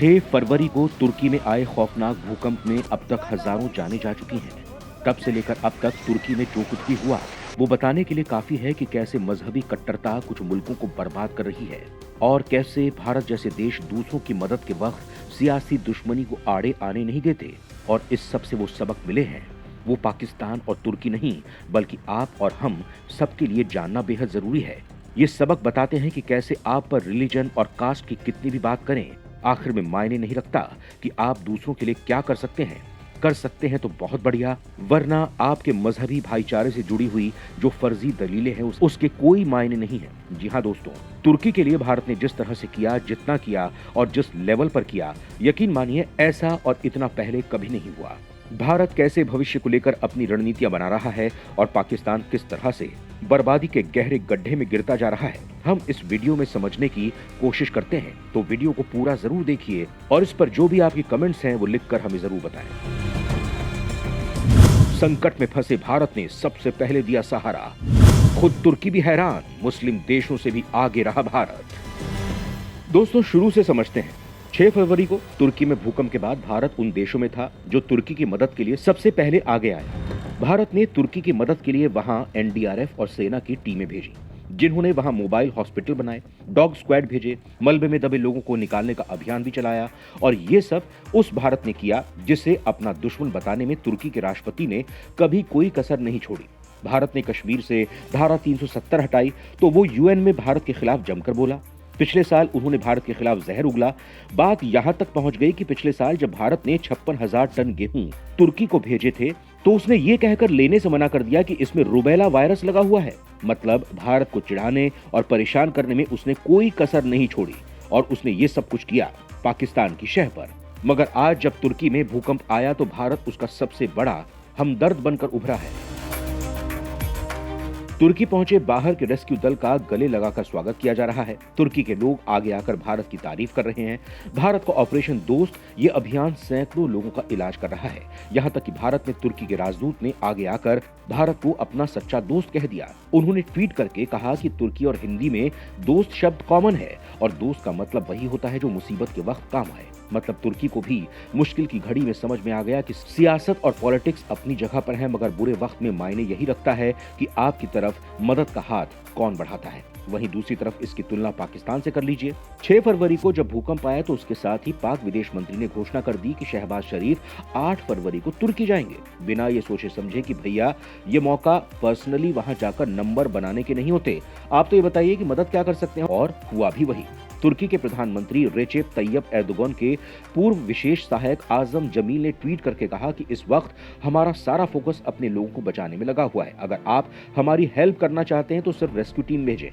6 फरवरी को तुर्की में आए खौफनाक भूकंप में अब तक हजारों जानें जा चुकी हैं। तब से लेकर अब तक तुर्की में जो कुछ भी हुआ, वो बताने के लिए काफी है कि कैसे मजहबी कट्टरता कुछ मुल्कों को बर्बाद कर रही है और कैसे भारत जैसे देश दूसरों की मदद के वक्त सियासी दुश्मनी को आड़े आने नहीं देते। और इस सब से वो सबक मिले हैं, वो पाकिस्तान और तुर्की नहीं बल्कि आप और हम सबके लिए जानना बेहद जरूरी है। ये सबक बताते हैं कि कैसे आप पर रिलीजन और कास्ट की कितनी भी बात करें, आखिर में मायने नहीं रखता कि आप दूसरों के लिए क्या कर सकते हैं तो बहुत बढ़िया, वरना आपके मजहबी भाईचारे से जुड़ी हुई जो फर्जी दलीलें हैं उसके कोई मायने नहीं है। जी हाँ दोस्तों, तुर्की के लिए भारत ने जिस तरह से किया, जितना किया और जिस लेवल पर किया, यकीन मानिए ऐसा और इतना पहले कभी नहीं हुआ। भारत कैसे भविष्य को लेकर अपनी रणनीतियां बना रहा है और पाकिस्तान किस तरह से बर्बादी के गहरे गड्ढे में गिरता जा रहा है, हम इस वीडियो में समझने की कोशिश करते हैं। तो वीडियो को पूरा जरूर देखिए और इस पर जो भी आपकी कमेंट्स हैं वो लिखकर हमें जरूर बताएं। संकट में फंसे भारत ने सबसे पहले दिया सहारा, खुद तुर्की भी हैरान, मुस्लिम देशों से भी आगे रहा भारत। दोस्तों शुरू से समझते हैं। 6 फरवरी को तुर्की में भूकंप के बाद भारत उन देशों में था जो तुर्की की मदद के लिए सबसे पहले आगे आए। भारत ने तुर्की की मदद के लिए वहां एनडीआरएफ और सेना की टीमें भेजी, जिन्होंने वहां मोबाइल हॉस्पिटल बनाए, डॉग स्क्वाड भेजे, मलबे में दबे लोगों को निकालने का अभियान भी चलाया। और ये सब उस भारत ने किया जिसे अपना दुश्मन बताने में तुर्की के राष्ट्रपति ने कभी कोई कसर नहीं छोड़ी। भारत ने कश्मीर से धारा 370 हटाई तो वो यूएन में भारत के खिलाफ जमकर बोला। पिछले साल उन्होंने भारत के खिलाफ जहर उगला। बात यहां तक पहुंच गई कि पिछले साल जब भारत ने 56,000 टन गेहूं तुर्की को भेजे थे तो उसने ये कहकर लेने से मना कर दिया कि इसमें रुबेला वायरस लगा हुआ है। मतलब भारत को चिढ़ाने और परेशान करने में उसने कोई कसर नहीं छोड़ी और उसने ये सब कुछ किया पाकिस्तान की शह पर। मगर आज जब तुर्की में भूकंप आया तो भारत उसका सबसे बड़ा हमदर्द बनकर उभरा है। तुर्की पहुंचे बाहर के रेस्क्यू दल का गले लगाकर स्वागत किया जा रहा है। तुर्की के लोग आगे आकर भारत की तारीफ कर रहे हैं। भारत का ऑपरेशन दोस्त ये अभियान सैकड़ों लोगों का इलाज कर रहा है। यहाँ तक कि भारत में तुर्की के राजदूत ने आगे आकर भारत को अपना सच्चा दोस्त कह दिया। उन्होंने ट्वीट करके कहा कि तुर्की और हिंदी में दोस्त शब्द कॉमन है और दोस्त का मतलब वही होता है जो मुसीबत के वक्त काम आए। मतलब तुर्की को भी मुश्किल की घड़ी में समझ में आ गया कि सियासत और पॉलिटिक्स अपनी जगह पर है, मगर बुरे वक्त में मायने यही रखता है कि आपकी तरफ मदद का हाथ कौन बढ़ाता है। वहीं दूसरी तरफ इसकी तुलना पाकिस्तान से कर लीजिए। 6 फरवरी को जब भूकंप आया तो उसके साथ ही पाक विदेश मंत्री ने घोषणा कर दी कि शहबाज शरीफ 8 फरवरी को तुर्की जाएंगे, बिना ये सोचे समझे कि भैया ये मौका पर्सनली वहां जाकर नंबर बनाने के नहीं होते। आप तो ये बताइए कि मदद क्या कर सकते हैं, और हुआ भी वही। तुर्की के प्रधानमंत्री रेचेप तैयब एर्दोगन के पूर्व विशेष सहायक आजम जमील ने ट्वीट करके कहा कि इस वक्त हमारा सारा फोकस अपने लोगों को बचाने में लगा हुआ है। अगर आप हमारी हेल्प करना चाहते हैं तो सिर्फ रेस्क्यू टीम भेजें।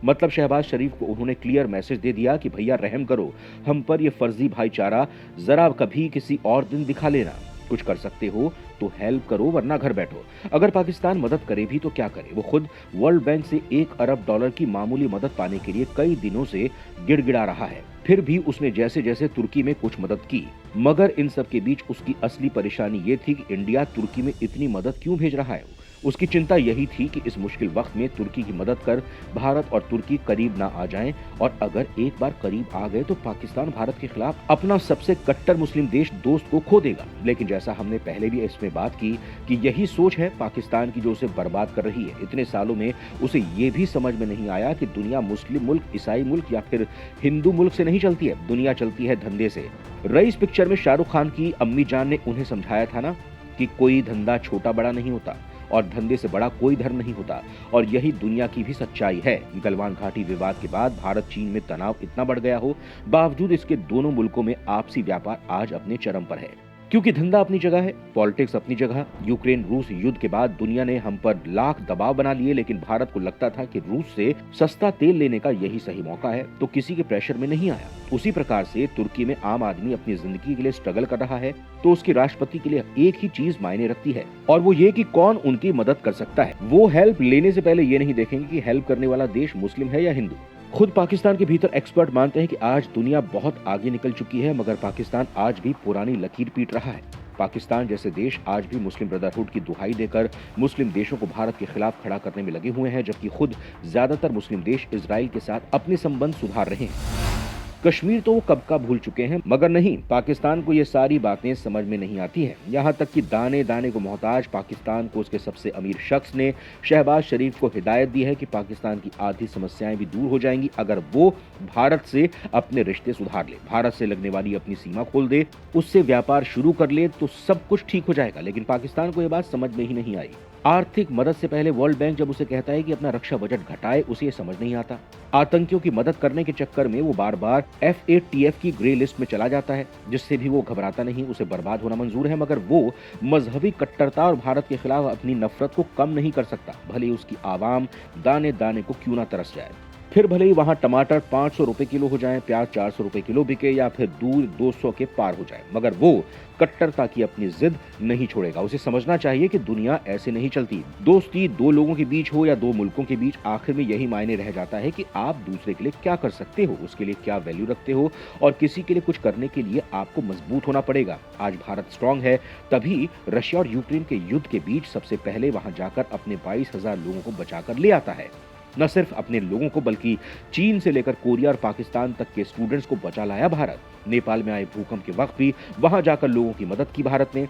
मतलब शहबाज शरीफ को उन्होंने क्लियर मैसेज दे दिया कि भैया रहम करो, हम पर ये फर्जी भाईचारा जरा कभी किसी और दिन दिखा लेना। कुछ कर सकते हो तो हेल्प करो, वरना घर बैठो। अगर पाकिस्तान मदद करे भी तो क्या करे, वो खुद वर्ल्ड बैंक से $1 अरब की मामूली मदद पाने के लिए कई दिनों से गिड़गिड़ा रहा है। फिर भी उसने जैसे जैसे तुर्की में कुछ मदद की, मगर इन सब के बीच उसकी असली परेशानी ये थी कि इंडिया तुर्की में इतनी मदद क्यों भेज रहा है। उसकी चिंता यही थी कि इस मुश्किल वक्त में तुर्की की मदद कर भारत और तुर्की करीब ना आ जाएं, और अगर एक बार करीब आ गए तो पाकिस्तान भारत के खिलाफ अपना सबसे कट्टर मुस्लिम देश दोस्त को खो देगा। लेकिन जैसा हमने पहले भी इसमें बात की कि यही सोच है पाकिस्तान की जो उसे बर्बाद कर रही है। इतने सालों में उसे ये भी समझ में नहीं आया कि दुनिया मुस्लिम मुल्क, ईसाई मुल्क या फिर हिंदू मुल्क से नहीं चलती है, दुनिया चलती है धंधे से। रईस पिक्चर में शाहरुख खान की अम्मी जान ने उन्हें समझाया था ना कि कोई धंधा छोटा बड़ा नहीं होता और धंधे से बड़ा कोई धर्म नहीं होता, और यही दुनिया की भी सच्चाई है। गलवान घाटी विवाद के बाद भारत चीन में तनाव इतना बढ़ गया हो, बावजूद इसके दोनों मुल्कों में आपसी व्यापार आज अपने चरम पर है। क्योंकि धंधा अपनी जगह है, पॉलिटिक्स अपनी जगह। यूक्रेन रूस युद्ध के बाद दुनिया ने हम पर लाख दबाव बना लिए, लेकिन भारत को लगता था कि रूस से सस्ता तेल लेने का यही सही मौका है, तो किसी के प्रेशर में नहीं आया। उसी प्रकार से तुर्की में आम आदमी अपनी जिंदगी के लिए स्ट्रगल कर रहा है, तो उसके राष्ट्रपति के लिए एक ही चीज मायने रखती है, और वो ये कि कौन उनकी मदद कर सकता है। वो हेल्प लेने से पहले ये नहीं देखेंगे कि हेल्प करने वाला देश मुस्लिम है या हिंदू। खुद पाकिस्तान के भीतर एक्सपर्ट मानते हैं कि आज दुनिया बहुत आगे निकल चुकी है, मगर पाकिस्तान आज भी पुरानी लकीर पीट रहा है। पाकिस्तान जैसे देश आज भी मुस्लिम ब्रदरहुड की दुहाई देकर मुस्लिम देशों को भारत के खिलाफ खड़ा करने में लगे हुए हैं, जबकि खुद ज्यादातर मुस्लिम देश इजराइल के साथ अपने संबंध सुधार रहे हैं। कश्मीर तो वो कब का भूल चुके हैं, मगर नहीं, पाकिस्तान को ये सारी बातें समझ में नहीं आती हैं। यहाँ तक कि दाने दाने को मोहताज पाकिस्तान को उसके सबसे अमीर शख्स ने शहबाज शरीफ को हिदायत दी है कि पाकिस्तान की आधी समस्याएं भी दूर हो जाएंगी अगर वो भारत से अपने रिश्ते सुधार ले, भारत से लगने वाली अपनी सीमा खोल दे, उससे व्यापार शुरू कर ले तो सब कुछ ठीक हो जाएगा। लेकिन पाकिस्तान को यह बात समझ में ही नहीं आई। आर्थिक मदद से पहले वर्ल्ड बैंक जब उसे कहता है कि अपना रक्षा बजट घटाए, उसे ये समझ नहीं आता। आतंकियों की मदद करने के चक्कर में वो बार बार FATF की ग्रे लिस्ट में चला जाता है, जिससे भी वो घबराता नहीं, उसे बर्बाद होना मंजूर है, मगर वो मजहबी कट्टरता और भारत के खिलाफ अपनी नफरत को कम नहीं कर सकता, भले ही उसकी आवाम दाने दाने को क्यों ना तरस जाए। फिर भले ही वहां टमाटर 500 रुपए किलो हो जाए, प्याज 400 रुपए किलो बिके या फिर दूध 200 के पार हो जाए, मगर वो कट्टरता की अपनी जिद नहीं छोड़ेगा। उसे समझना चाहिए कि दुनिया ऐसे नहीं चलती। दोस्ती दो लोगों के बीच हो या दो मुल्कों के बीच, आखिर में यही मायने रह जाता है कि आप दूसरे के लिए क्या कर सकते हो, उसके लिए क्या वैल्यू रखते हो, और किसी के लिए कुछ करने के लिए आपको मजबूत होना पड़ेगा। आज भारत स्ट्रांग है, तभी रशिया और यूक्रेन के युद्ध के बीच सबसे पहले वहां जाकर अपने 22,000 लोगों को बचाकर ले आता है। न सिर्फ अपने लोगों को बल्कि चीन से लेकर कोरिया और पाकिस्तान तक के स्टूडेंट्स को बचा लाया भारत। नेपाल में आए भूकंप के वक्त भी वहां जाकर लोगों की मदद की भारत ने।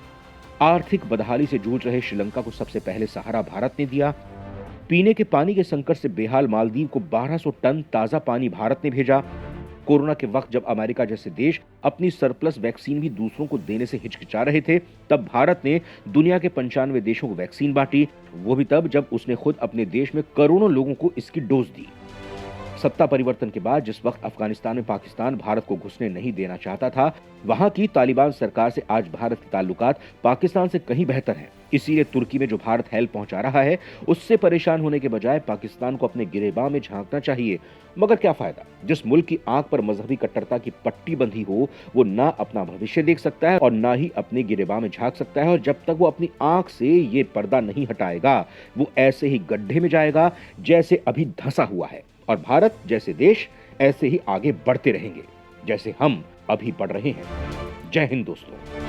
आर्थिक बदहाली से जूझ रहे श्रीलंका को सबसे पहले सहारा भारत ने दिया। पीने के पानी के संकट से बेहाल मालदीव को 1200 टन ताजा पानी भारत ने भेजा। कोरोना के वक्त जब अमेरिका जैसे देश अपनी सरप्लस वैक्सीन भी दूसरों को देने से हिचकिचा रहे थे, तब भारत ने दुनिया के 95 देशों को वैक्सीन बांटी, वो भी तब जब उसने खुद अपने देश में करोड़ों लोगों को इसकी डोज दी। सत्ता परिवर्तन के बाद जिस वक्त अफगानिस्तान में पाकिस्तान भारत को घुसने नहीं देना चाहता था, वहां की तालिबान सरकार से आज भारत के ताल्लुकात पाकिस्तान से कहीं बेहतर हैं। इसीलिए तुर्की में जो भारत हेल्प पहुंचा रहा है, उससे परेशान होने के बजाय पाकिस्तान को अपने गिरेबान में झांकना चाहिए। मगर क्या फायदा, जिस मुल्क की आंख पर मजहबी कट्टरता की पट्टी बंधी हो, वो ना अपना भविष्य देख सकता है और ना ही अपने गिरेबान में झांक सकता है। और जब तक वो अपनी आंख से ये पर्दा नहीं हटाएगा, वो ऐसे ही गड्ढे में जाएगा जैसे अभी धंसा हुआ है। और भारत जैसे देश ऐसे ही आगे बढ़ते रहेंगे जैसे हम अभी बढ़ रहे हैं। जय हिंद दोस्तों।